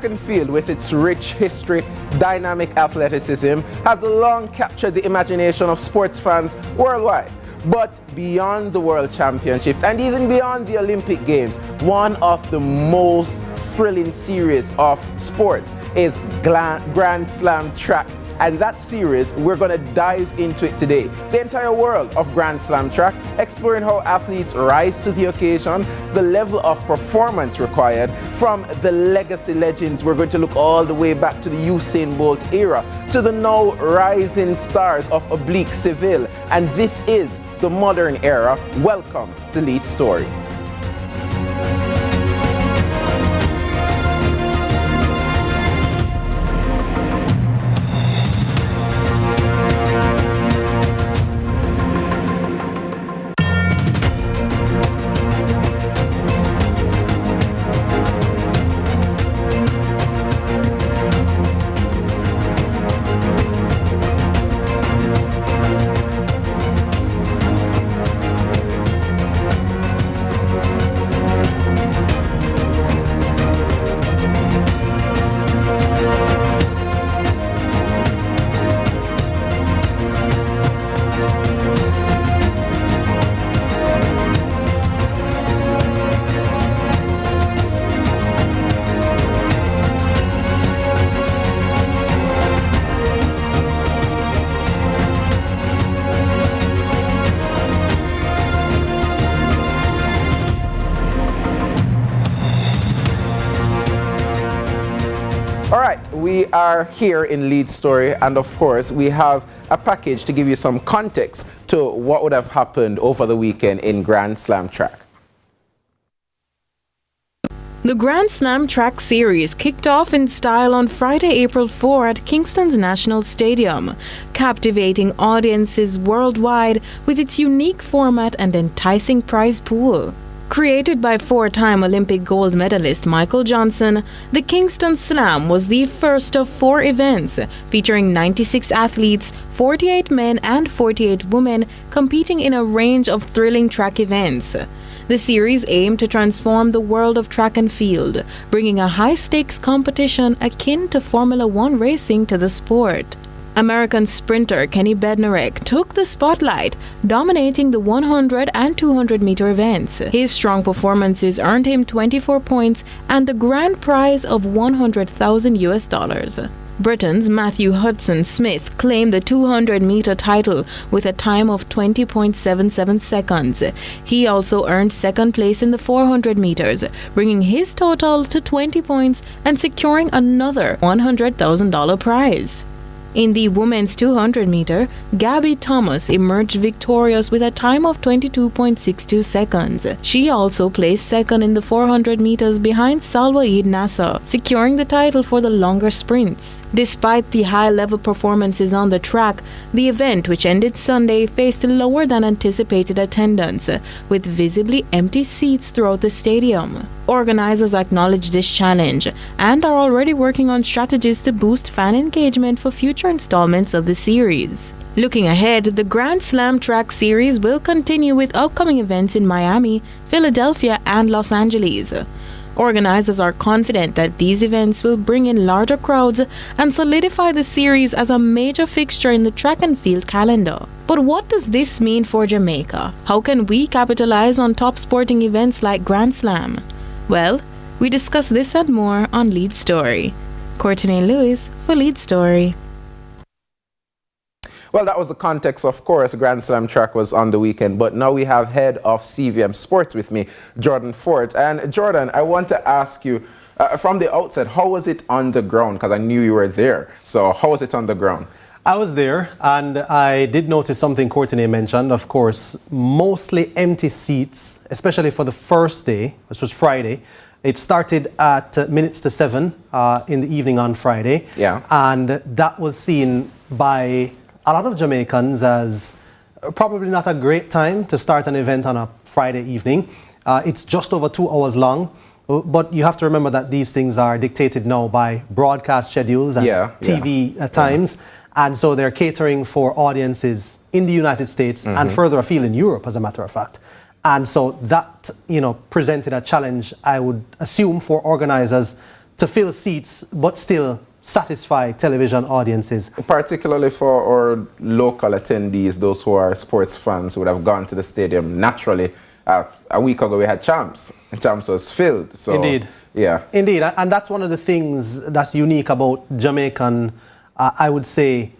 Track and field, with its rich history, dynamic athleticism, has long captured the imagination of sports fans worldwide. But beyond the World Championships and even beyond the Olympic Games, one of the most thrilling series of sports is Grand Slam Track. And that series, we're going to dive into it today. The entire world of Grand Slam Track, exploring how athletes rise to the occasion, the level of performance required. From the legacy legends, we're going to look all the way back to the Usain Bolt era, to the now rising stars of Oblique Seville. And this is the modern era. Welcome to Lead Story. All right, we are here in Lead Story, and of course we have a package to give you some context to what would have happened over the weekend in Grand Slam Track. The Grand Slam Track Series kicked off in style on Friday, April 4 at Kingston's National Stadium, captivating audiences worldwide with its unique format and enticing prize pool. Created by four-time Olympic gold medalist Michael Johnson, the Kingston Slam was the first of four events featuring 96 athletes, 48 men and 48 women competing in a range of thrilling track events. The series aimed to transform the world of track and field, bringing a high-stakes competition akin to Formula One racing to the sport. American sprinter Kenny Bednarek took the spotlight, dominating the 100 and 200-meter events. His strong performances earned him 24 points and the grand prize of $100,000. Britain's Matthew Hudson Smith claimed the 200-meter title with a time of 20.77 seconds. He also earned second place in the 400 meters, bringing his total to 20 points and securing another $100,000 prize. In the women's 200-meter, Gabby Thomas emerged victorious with a time of 22.62 seconds. She also placed second in the 400 meters behind Salwa Eid Nassar, securing the title for the longer sprints. Despite the high-level performances on the track, the event, which ended Sunday, faced lower than anticipated attendance, with visibly empty seats throughout the stadium. Organizers acknowledge this challenge and are already working on strategies to boost fan engagement for future installments of the series. Looking ahead, the Grand Slam Track Series will continue with upcoming events in Miami, Philadelphia, and Los Angeles. Organizers are confident that these events will bring in larger crowds and solidify the series as a major fixture in the track and field calendar. But what does this mean for Jamaica? How can we capitalize on top sporting events like Grand Slam? Well, we discuss this and more on Lead Story. Courtney Lewis for Lead Story. Well, that was the context, of course. Grand Slam Track was on the weekend, but now we have head of CVM Sports with me, Jordan Fort. And Jordan, I want to ask you, from the outset, how was it on the ground? Because I knew you were there. So how was it on the ground? I was there, and I did notice something Courtney mentioned. Of course, mostly empty seats, especially for the first day, which was Friday. It started at minutes to 7 in the evening on Friday. Yeah. And that was seen by a lot of Jamaicans as probably not a great time to start an event on a Friday evening. It's just over 2 hours long. But you have to remember that these things are dictated now by broadcast schedules and TV times. And so they're catering for audiences in the United States and further afield in Europe, as a matter of fact. And so that, presented a challenge, I would assume, for organizers to fill seats but still satisfy television audiences. Particularly for our local attendees, those who are sports fans who would have gone to the stadium naturally. A week ago we had Champs, and Champs was filled. So, Indeed. Yeah. Indeed, and that's one of the things that's unique about Jamaican, I would say,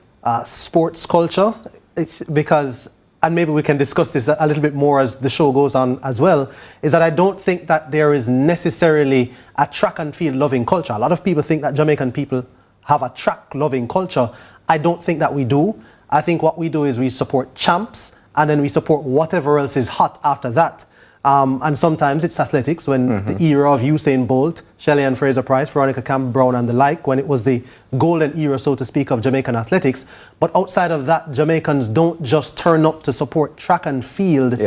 sports culture. It's because, and maybe we can discuss this a little bit more as the show goes on as well, is that I don't think that there is necessarily a track and field loving culture. A lot of people think that Jamaican people have a track loving culture. I don't think that we do. I think what we do is we support Champs, and then we support whatever else is hot after that. And sometimes it's athletics, when the era of Usain Bolt, Shelley and Fraser Price, Veronica Campbell-Brown and the like, when it was the golden era, so to speak, of Jamaican athletics. But outside of that, Jamaicans don't just turn up to support track and field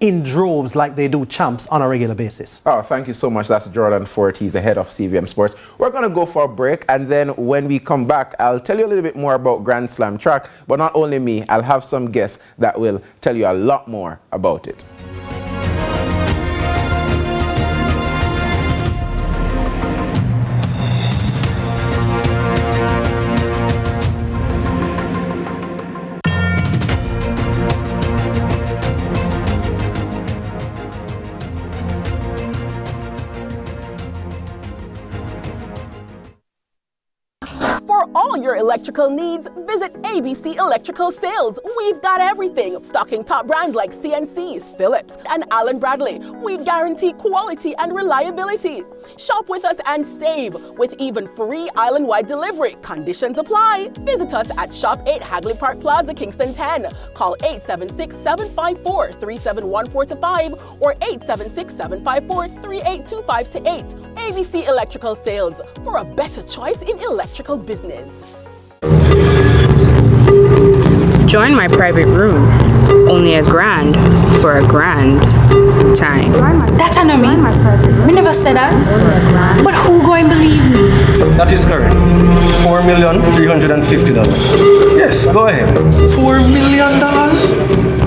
in droves like they do Champs on a regular basis. Oh, thank you so much. That's Jordan Fort. He's the head of CVM Sports. We're going to go for a break, and then when we come back, I'll tell you a little bit more about Grand Slam track. But not only me, I'll have some guests that will tell you a lot more about it. For all your electrical needs, visit ABC Electrical Sales. We've got everything, stocking top brands like CNCs, Philips, and Allen Bradley. We guarantee quality and reliability. Shop with us and save with even free island-wide delivery. Conditions apply. Visit us at Shop 8 Hagley Park Plaza, Kingston 10. Call 876-754-3714-5 or 876-754-3825-8. ABC Electrical Sales, for a better choice in electrical business. Join my private room. Only $1,000 for a grand time. That I know me. We never said that. But who go and believe me? That is correct. $4,350,000. Yes, go ahead. $4 million?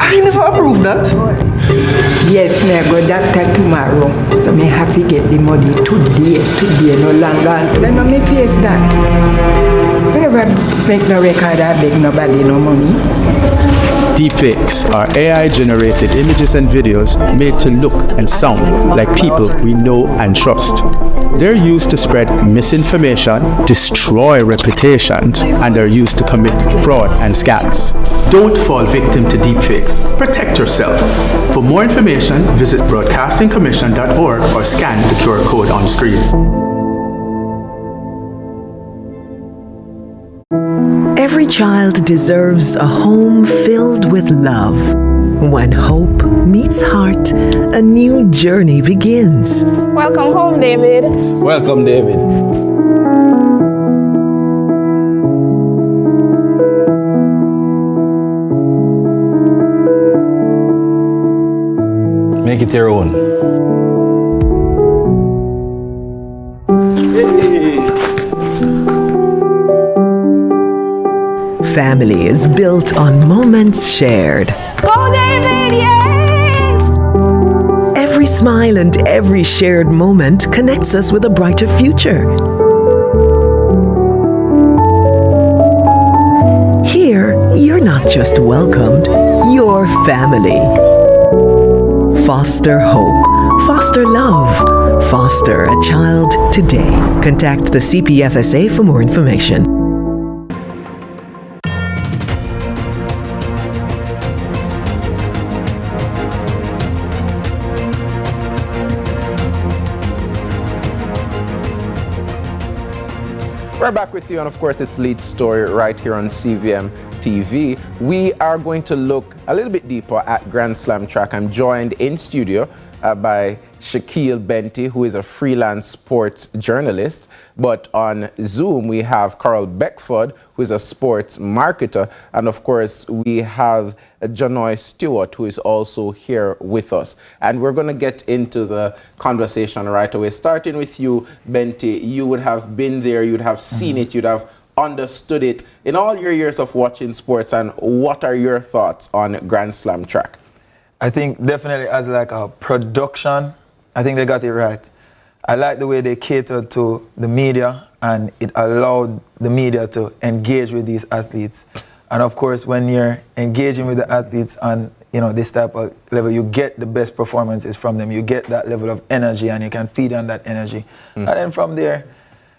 I never approved that. Yes, me go doctor tomorrow. So me have to get the money today, no longer. Then no me face that. Me never make no record or beg nobody no money. Deepfakes are AI-generated images and videos made to look and sound like people we know and trust. They're used to spread misinformation, destroy reputations, and are used to commit fraud and scams. Don't fall victim to deepfakes. Protect yourself. For more information, visit broadcastingcommission.org or scan the QR code on screen. Every child deserves a home filled with love. When hope meets heart, a new journey begins. Welcome home, David. Welcome, David. Make it your own. Family is built on moments shared. Go, David, yes! Every smile and every shared moment connects us with a brighter future. Here, you're not just welcomed, you're family. Foster hope, foster love, foster a child today. Contact the CPFSA for more information. We're back with you, and of course it's Lead Story right here on CVM TV. We are going to look a little bit deeper at Grand Slam track. I'm joined in studio by Shaquille Benty, who is a freelance sports journalist. But on Zoom, we have Carl Beckford, who is a sports marketer. And of course, we have Janoy Stewart, who is also here with us. And we're going to get into the conversation right away. Starting with you, Benty, you would have been there, you'd have seen it, you'd have understood it in all your years of watching sports. And what are your thoughts on Grand Slam track? I think definitely as like a production, I think they got it right. I like the way they catered to the media, and it allowed the media to engage with these athletes. And of course, when you're engaging with the athletes on this type of level, you get the best performances from them. You get that level of energy, and you can feed on that energy. And then from there,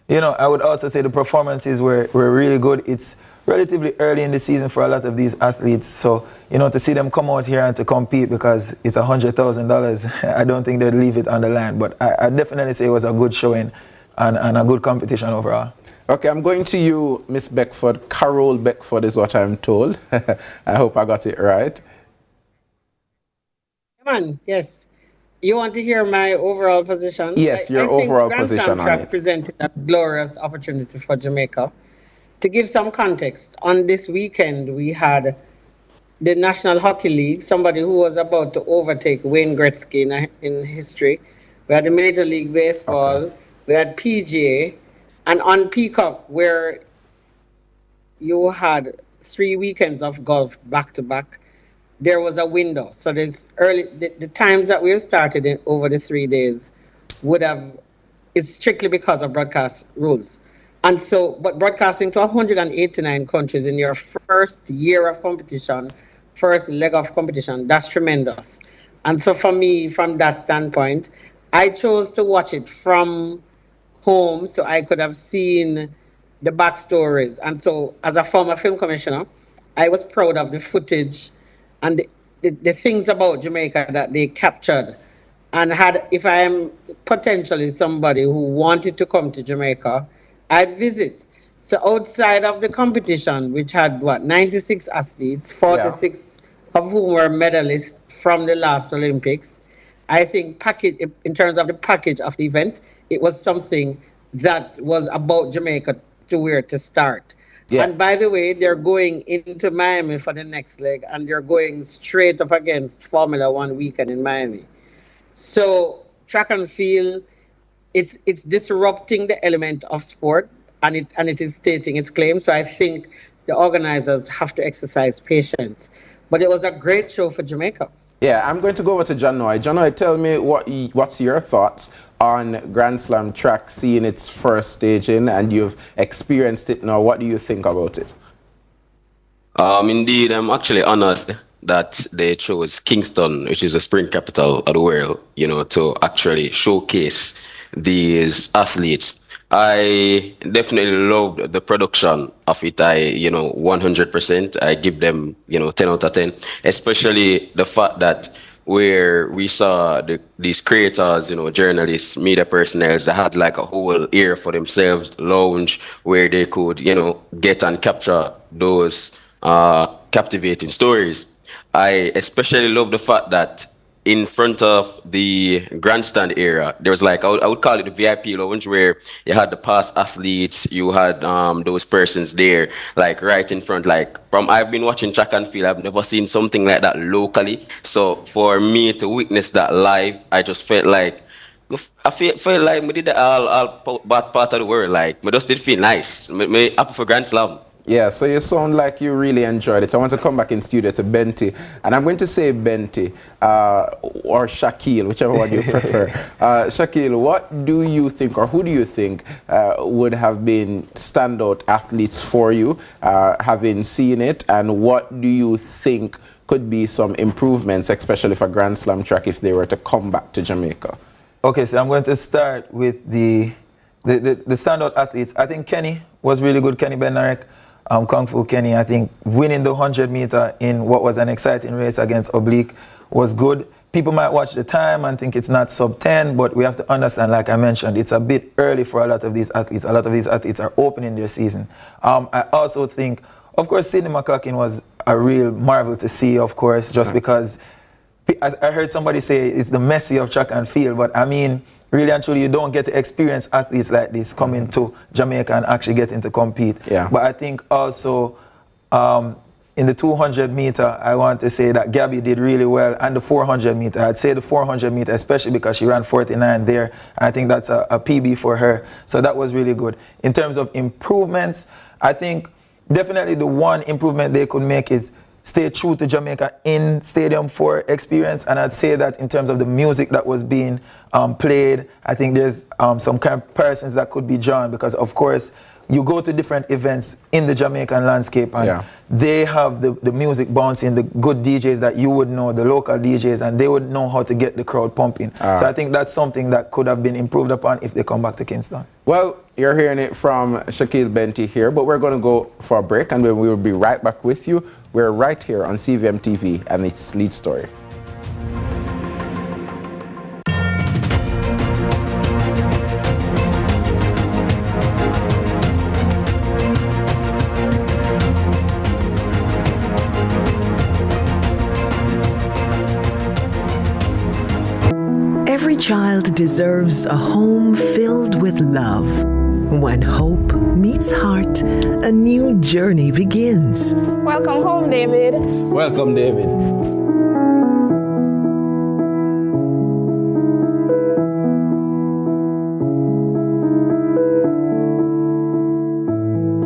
I would also say the performances were really good. It's relatively early in the season for a lot of these athletes. So, to see them come out here and to compete because it's $100,000, I don't think they'd leave it on the line. But I definitely say it was a good showing and a good competition overall. Okay, I'm going to you, Miss Beckford. Carol Beckford is what I'm told. I hope I got it right. Come on, yes. You want to hear my overall position? Yes, your overall position on it. Presented a glorious opportunity for Jamaica. To give some context, on this weekend we had the National Hockey League, somebody who was about to overtake Wayne Gretzky in history. We had the Major League Baseball, we had PGA, and on Peacock, where you had 3 weekends of golf back to back, there was a window. So there's the times that we have started over the 3 days is strictly because of broadcast rules. And so, but broadcasting to 189 countries in your first year of competition, first leg of competition, that's tremendous. And so for me, from that standpoint, I chose to watch it from home so I could have seen the backstories. And so as a former film commissioner, I was proud of the footage and the things about Jamaica that they captured. And if I am potentially somebody who wanted to come to Jamaica, I'd visit. So outside of the competition, which had 96 athletes, 46 of whom were medalists from the last Olympics, I think in terms of the package of the event, it was something that was about Jamaica to where to start. Yeah. And by the way, they're going into Miami for the next leg, and they're going straight up against Formula One weekend in Miami. So track and field, it's disrupting the element of sport, and it is stating its claim. So I think the organizers have to exercise patience. But it was a great show for Jamaica. Yeah, I'm going to go over to John Noy. John Noy, tell me what's your thoughts on Grand Slam track seeing its first staging, and you've experienced it now. What do you think about it? Indeed, I'm actually honored that they chose Kingston, which is the spring capital of the world, to actually showcase these athletes. I definitely loved the production of it. 100%. I give them, 10 out of 10, especially the fact that where we saw these creators, journalists, media personnel, that had like a whole area for themselves, lounge, where they could, get and capture those captivating stories. I especially love the fact that in front of the grandstand area, there was like, I would call it the VIP lounge, where you had the past athletes, you had those persons there, like right in front. I've been watching track and field, I've never seen something like that locally. So for me to witness that live, I just felt like, felt like we did that all part of the world. Like, I just did feel nice. Me happy for Grand Slam. Yeah, so you sound like you really enjoyed it. I want to come back in studio to Benti, and I'm going to say Benti or Shaquille, whichever one you prefer. Shaquille, what do you think, or who do you think would have been standout athletes for you, having seen it, and what do you think could be some improvements, especially for Grand Slam track, if they were to come back to Jamaica? Okay, so I'm going to start with the standout athletes. I think Kenny was really good, Kenny Bednarek. Kung Fu Kenny, I think winning the 100 meter in what was an exciting race against Oblique was good. People might watch the time and think it's not sub 10, but we have to understand, like I mentioned, it's a bit early for a lot of these athletes. A lot of these athletes are opening their season. I also think, of course, Sidney McLaughlin was a real marvel to see, of course, just because I heard somebody say it's the Messi of track and field, but I mean, really and truly, you don't get to experience athletes like this coming to Jamaica and actually getting to compete. Yeah. But I think also in the 200 meter, I want to say that Gabby did really well, and the 400 meter. I'd say the 400 meter, especially because she ran 49 there. And I think that's a PB for her. So that was really good. In terms of improvements, I think definitely the one improvement they could make is stay true to Jamaica in Stadium 4 experience. And I'd say that in terms of the music that was being played, I think there's some comparisons that could be drawn, because of course you go to different events in the Jamaican landscape and they have the music bouncing, the good DJs that you would know, the local DJs, and they would know how to get the crowd pumping. So I think that's something that could have been improved upon if they come back to Kingston. Well, you're hearing it from Shaquille Benty here, but we're going to go for a break and we will be right back with you. We're right here on CVM TV and its lead story. Every child deserves a home filled with love. When hope meets heart, a new journey begins. Welcome home, David. Welcome, David.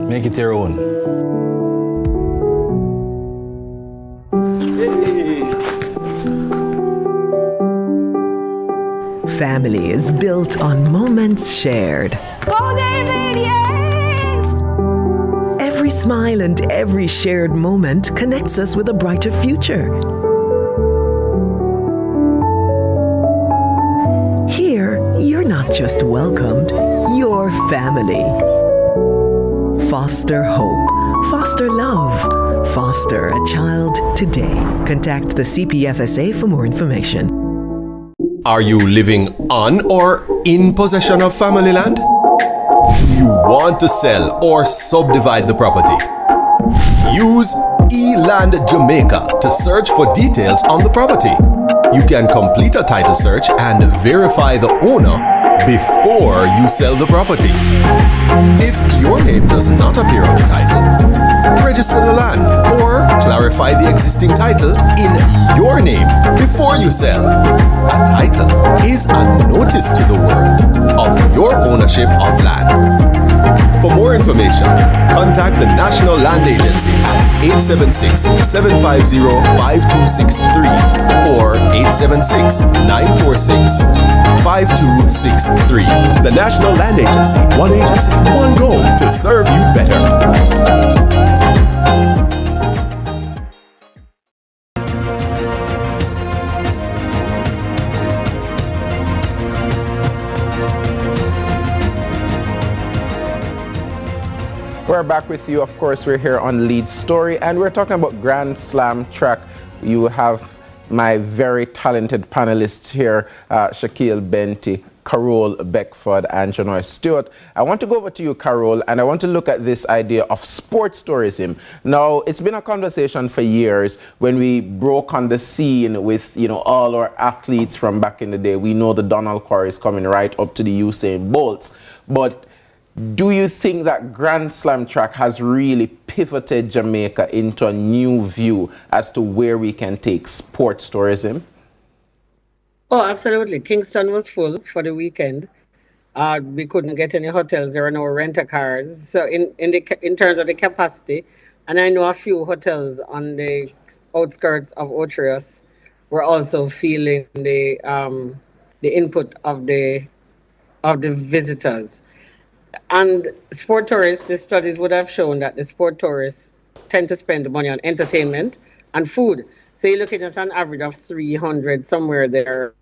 Make it your own. Family is built on moments shared. Go, David, yes! Every smile and every shared moment connects us with a brighter future. Here, you're not just welcomed, you're family. Foster hope, foster love, foster a child today. Contact the CPFSA for more information. Are you living on or in possession of family land? Do you want to sell or subdivide the property? Use eLand Jamaica to search for details on the property. You can complete a title search and verify the owner before you sell the property. If your name does not appear on the title, register the land or clarify the existing title in your name before you sell. A title is a notice to the world of your ownership of land. For more information, contact the National Land Agency at 876-750-5263 or 876-946-5263. The National Land Agency, one agency, one goal to serve you better. We're back with you. Of course, we're here on Lead Story and we're talking about Grand Slam track. You have my very talented panelists here, Shaquille Benty, Carol Beckford, and Janoy Stewart. I want to go over to you, Carol, and I want to look at this idea of sports tourism. Now, it's been a conversation for years when we broke on the scene with, all our athletes from back in the day. We know the Donald Quarries coming right up to the Usain Bolts, but do you think that Grand Slam track has really pivoted Jamaica into a new view as to where we can take sports tourism? Oh, absolutely. Kingston was full for the weekend. We couldn't get any hotels. There were no rent-a-cars. So in terms of the capacity, and I know a few hotels on the outskirts of Otrius were also feeling the input of the visitors. And sport tourists, the studies would have shown that the sport tourists tend to spend money on entertainment and food. So you're looking at an average of 300 somewhere there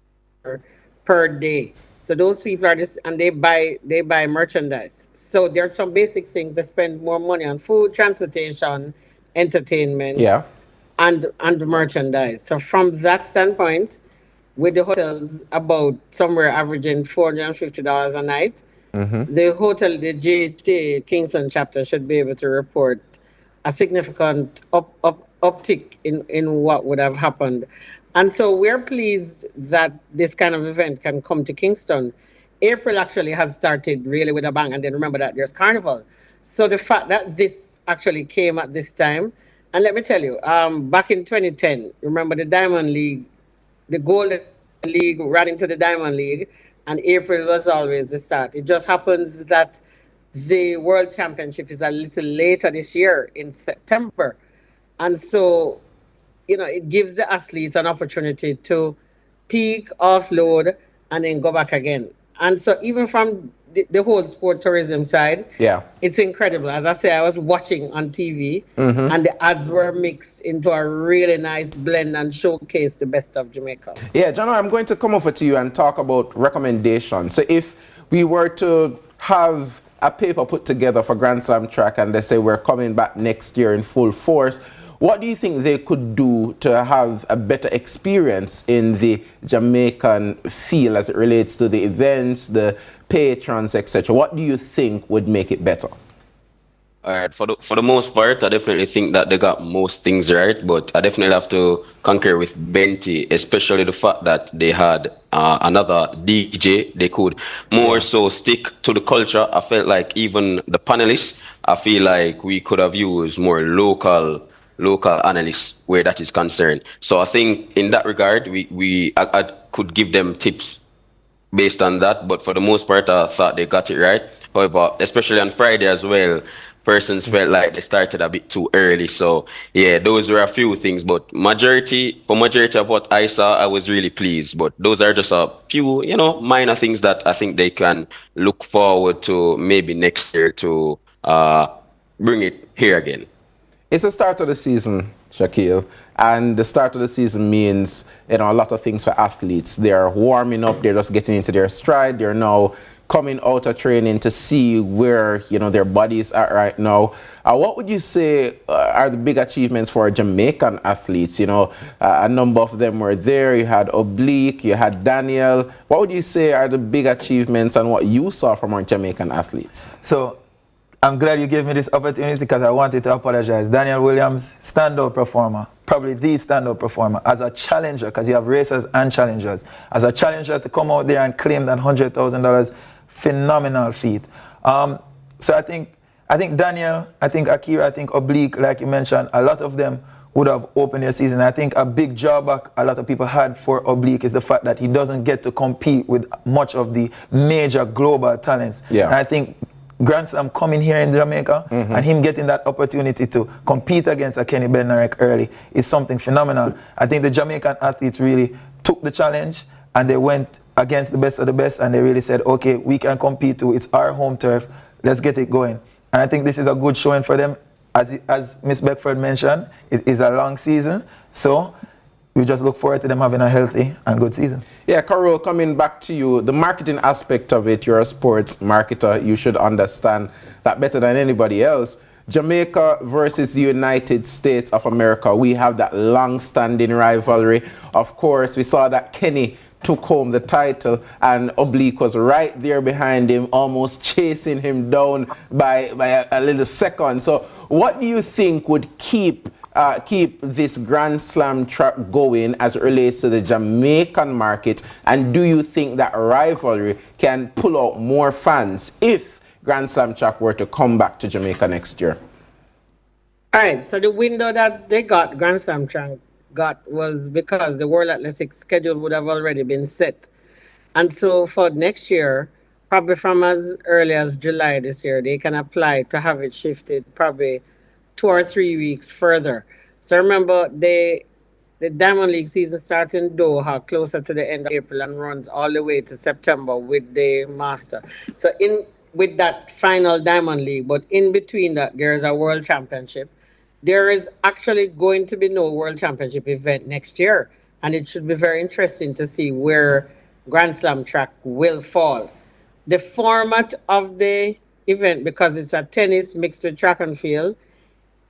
per day. So those people are and they buy merchandise. So there are some basic things. They spend more money on food, transportation, entertainment, and merchandise. So from that standpoint, with the hotels about somewhere averaging $450 a night, the hotel, the GHT Kingston chapter should be able to report a significant uptick in what would have happened. And so we're pleased that this kind of event can come to Kingston. April actually has started really with a bang, and then remember that there's Carnival. So the fact that this actually came at this time, and let me tell you, back in 2010, remember the Diamond League, the Golden League ran into the Diamond League, and April was always the start. It just happens that the World Championship is a little later this year in September. And so, it gives the athletes an opportunity to peak, offload, and then go back again. And so even from the whole sport tourism side, Yeah. it's incredible. As I say, I was watching on TV, Mhm. and the ads were mixed into a really nice blend and showcase the best of Jamaica. Yeah, John, I'm going to come over to you and talk about recommendations. So if we were to have a paper put together for Grand Slam track and they say we're coming back next year in full force, what do you think they could do to have a better experience in the Jamaican feel as it relates to the events, the patrons, etc.? What do you think would make it better? All right, for the most part, I definitely think that they got most things right, but I definitely have to concur with Benty, especially the fact that they had another DJ. They could more so stick to the culture. I felt like even the panelists, I feel like we could have used more local analysts where that is concerned. So I think in that regard, I could give them tips based on that, but for the most part, I thought they got it right. However, especially on Friday as well, persons felt like they started a bit too early. So yeah, those were a few things, but majority of what I saw, I was really pleased. But those are just a few, minor things that I think they can look forward to maybe next year to bring it here again. It's the start of the season, Shaquille, and the start of the season means a lot of things for athletes. They're warming up, they're just getting into their stride, they're now coming out of training to see where their bodies are right now. What would you say are the big achievements for Jamaican athletes? A number of them were there. You had Oblique, you had Daniel. What would you say are the big achievements and what you saw from our Jamaican athletes? So I'm glad you gave me this opportunity because I wanted to apologize. Daniel Williams, standout performer, probably the standout performer as a challenger, because you have racers and challengers. As a challenger to come out there and claim that $100,000, phenomenal feat. So I think Daniel, I think Akira, I think Oblique, like you mentioned, a lot of them would have opened their season. I think a big drawback a lot of people had for Oblique is the fact that he doesn't get to compete with much of the major global talents. Yeah. And I think Grand Slam coming here in Jamaica and him getting that opportunity to compete against a Kenny Bednarek early is something phenomenal. I think the Jamaican athletes really took the challenge and they went against the best of the best and they really said, okay, we can compete too. It's our home turf. Let's get it going. And I think this is a good showing for them. As Miss Beckford mentioned, it is a long season. So we just look forward to them having a healthy and good season. Yeah, Carol, coming back to you, the marketing aspect of it, you're a sports marketer, you should understand that better than anybody else. Jamaica versus the United States of America, we have that long-standing rivalry. Of course, we saw that Kenny took home the title and Oblique was right there behind him, almost chasing him down by a little second. So what do you think would keep this Grand Slam track going as it relates to the Jamaican market? And do you think that rivalry can pull out more fans if Grand Slam track were to come back to Jamaica next year? All right, so the window that they got, Grand Slam track got, was because the World Athletics schedule would have already been set. And so for next year, probably from as early as July this year, they can apply to have it shifted probably 2 or 3 weeks further. So remember, the Diamond League season starts in Doha closer to the end of April and runs all the way to September with the Master. So with that final Diamond League, but in between that, there's a World Championship. There is actually going to be no World Championship event next year. And it should be very interesting to see where Grand Slam track will fall. The format of the event, because it's a tennis mixed with track and field,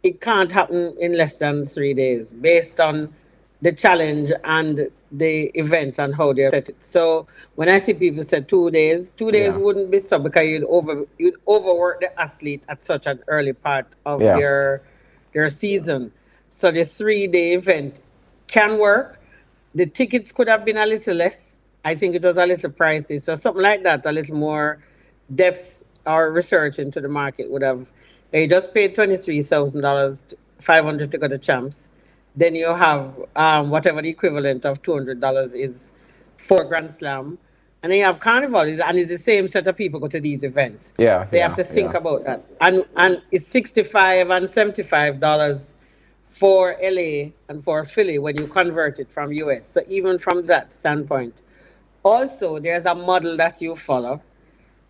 it can't happen in less than 3 days based on the challenge and the events and how they're set it. So when I see people say 2 days, 2 days wouldn't be so because you'd overwork the athlete at such an early part of their season. So the 3-day event can work. The tickets could have been a little less. I think it was a little pricey. So something like that, a little more depth or research into the market would have. You just paid $23,000, $500 to go to champs. Then you have whatever the equivalent of $200 is for Grand Slam. And then you have Carnival, and it's the same set of people go to these events. So you have to think about that. And it's $65 and $75 for LA and for Philly when you convert it from US. So even from that standpoint. Also, there's a model that you follow,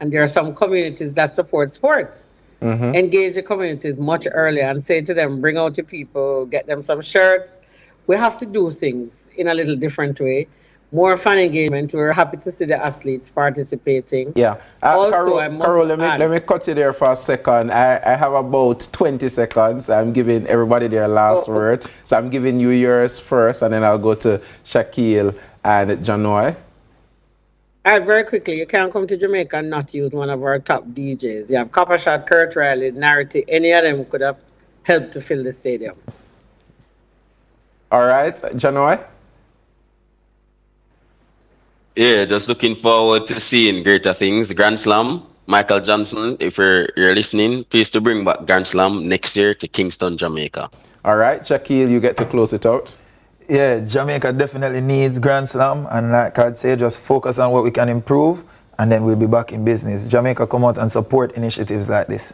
and there are some communities that support sport. Engage the communities much earlier and say to them, bring out your people, get them some shirts. We have to do things in a little different way. More fan engagement. We're happy to see the athletes participating. Yeah. Also, Carol, let me cut you there for a second. I have about 20 seconds. I'm giving everybody their last word. So I'm giving you yours first, and then I'll go to Shaquille and Janoy. All right, very quickly, you can't come to Jamaica and not use one of our top DJs. You have Copper Shot, Kurt Riley, Narity. Any of them could have helped to fill the stadium. All right, Janoy? Yeah, just looking forward to seeing greater things. Grand Slam, Michael Johnson, if you're listening, please to bring back Grand Slam next year to Kingston, Jamaica. All right, Shaquille, you get to close it out. Yeah, Jamaica definitely needs Grand Slam, and like I'd say, just focus on what we can improve, and then we'll be back in business. Jamaica, come out and support initiatives like this.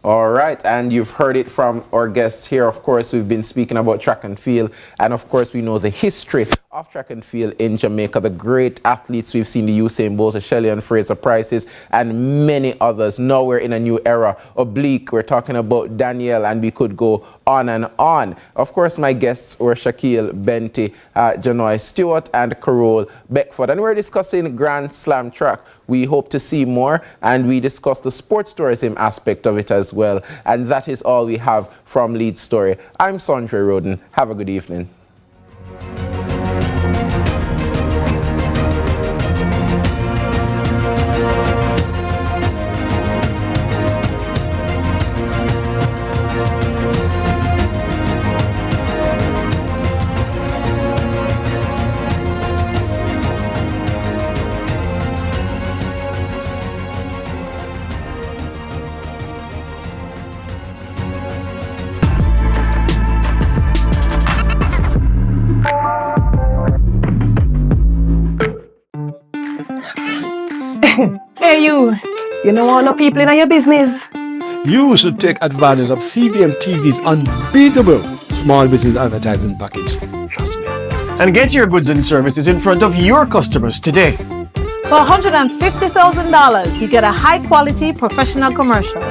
All right, and you've heard it from our guests here. Of course, we've been speaking about track and field, and of course, we know the history of track and field in Jamaica, the great athletes we've seen, the Usain Bolt, the Shelley and Fraser Prices, and many others. Now we're in a new era. Oblique, we're talking about Danielle, and we could go on and on. Of course, my guests were Shaquille, Benty, Janoy Stewart, and Carol Beckford, and we're discussing Grand Slam track. We hope to see more, and we discuss the sports tourism aspect of it as well. And that is all we have from Lead Story. I'm Sondre Roden. Have a good evening. Hey you know all the people in your business? You should take advantage of CVM TV's unbeatable small business advertising package. Trust me. And get your goods and services in front of your customers today. For $150,000, you get a high-quality professional commercial.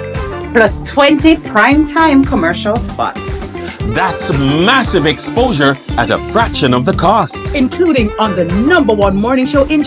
Plus 20 prime-time commercial spots. That's massive exposure at a fraction of the cost. Including on the #1 morning show in